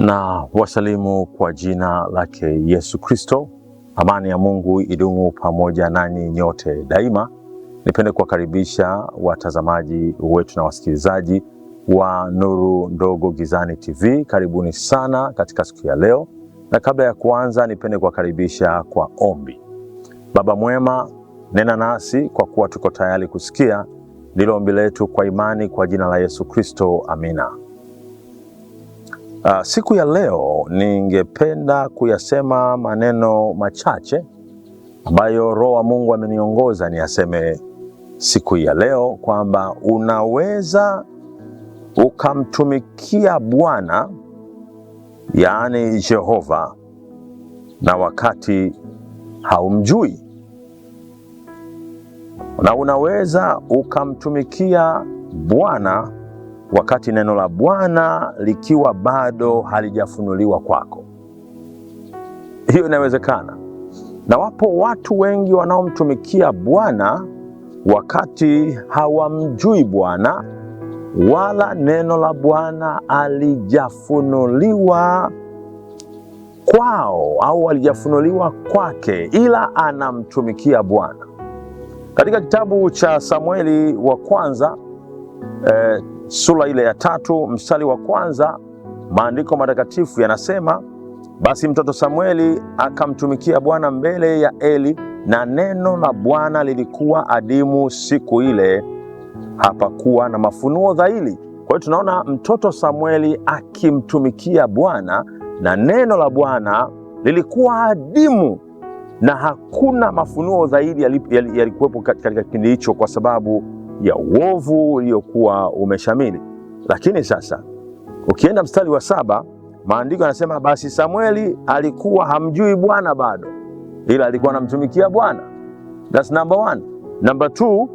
Na wasalimu kwa jina lake Yesu Kristo. Amani ya Mungu idumu pamoja nanyi nyote daima. Nipende kuwakaribisha watazamaji wetu na wasikilizaji wa Nuru Ndogo Gizani TV. Karibuni sana katika siku ya leo. Na kabla ya kuanza, nipende kuwakaribisha kwa ombi. Baba mwema, nena nasi kwa kuwa tuko tayari kusikia. Ndilo ombi letu kwa imani kwa jina la Yesu Kristo. Amina. Siku ya leo ningependa kuyasema maneno machache ambayo Roho wa Mungu ameniongoza niyaseme siku ya leo, kwamba unaweza ukamtumikia Bwana, yaani Jehova, na wakati haumjui. Na unaweza ukamtumikia Bwana wakati neno la Bwana likiwa bado halijafunuliwa kwako. Hiyo inawezekana. Na wapo watu wengi wanaomtumikia Bwana wakati hawamjui Bwana, wala neno la Bwana halijafunuliwa kwao au halijafunuliwa kwake, ila anamtumikia Bwana. Katika kitabu cha Samueli wa kwanza sura ile ya 3 mstari wa kwanza, maandiko matakatifu yanasema, basi mtoto Samueli akamtumikia Bwana mbele ya Eli, na neno la Bwana lilikuwa adimu siku ile, hapakuwa na mafunuo dhahiri. Kwa hiyo tunaona mtoto Samueli akimtumikia Bwana na neno la Bwana lilikuwa adimu na hakuna mafunuo dhahiri yalikuwepo katika kipindi hicho, kwa sababu ya uovu uliokuwa umeshamili. Lakini sasa ukienda mstari wa 7, maandiko yanasema, basi Samueli alikuwa hamjui Bwana bado, ila alikuwa anamtumikia Bwana. That's number 1. Number 2,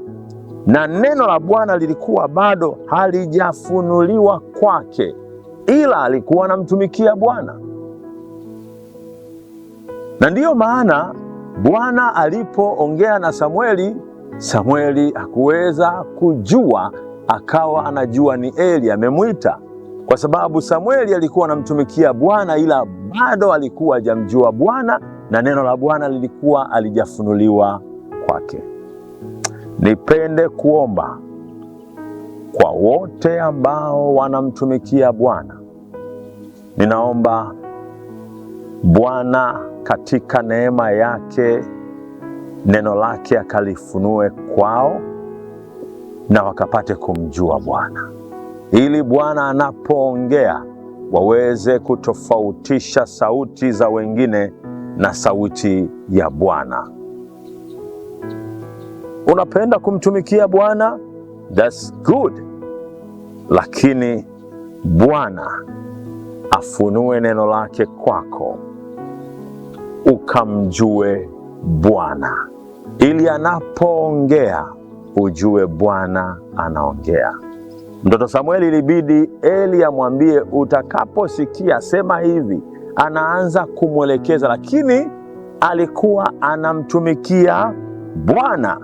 na neno la Bwana lilikuwa bado halijafunuliwa kwake, ila alikuwa anamtumikia Bwana. Na ndiyo maana Bwana alipoongea na Samueli, Samueli hakuweza kujua, akawa anajua ni Eli amemwita, kwa sababu Samueli alikuwa anamtumikia Bwana, ila bado alikuwa hajamjua Bwana na neno la Bwana lilikuwa halijafunuliwa kwake. Nipende kuomba kwa wote ambao wanamtumikia Bwana. Ninaomba Bwana katika neema yake neno lake akalifunue kwao na wakapate kumjua Bwana, ili Bwana anapoongea waweze kutofautisha sauti za wengine na sauti ya Bwana. Unapenda kumtumikia Bwana? That's good. Lakini Bwana afunue neno lake kwako ukamjue Bwana, ili anapoongea ujue Bwana anaongea. Mtoto Samueli ilibidi Eli amwambie, utakaposikia sema hivi. Anaanza kumwelekeza, lakini alikuwa anamtumikia Bwana.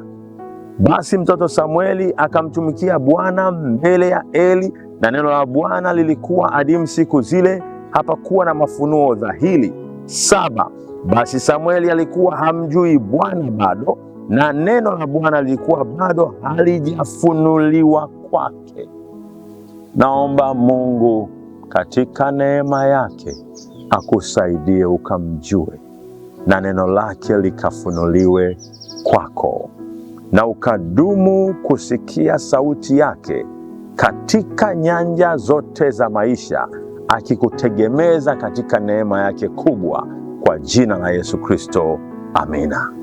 Basi mtoto Samueli akamtumikia Bwana mbele ya Eli, na neno la Bwana lilikuwa adimu siku zile, hapakuwa na mafunuo dhahiri. 7, basi Samueli alikuwa hamjui Bwana bado, na neno la Bwana lilikuwa bado halijafunuliwa kwake. Naomba Mungu katika neema yake akusaidie ukamjue na neno lake likafunuliwe kwako, na ukadumu kusikia sauti yake katika nyanja zote za maisha, akikutegemeza katika neema yake kubwa, kwa jina la Yesu Kristo. Amina.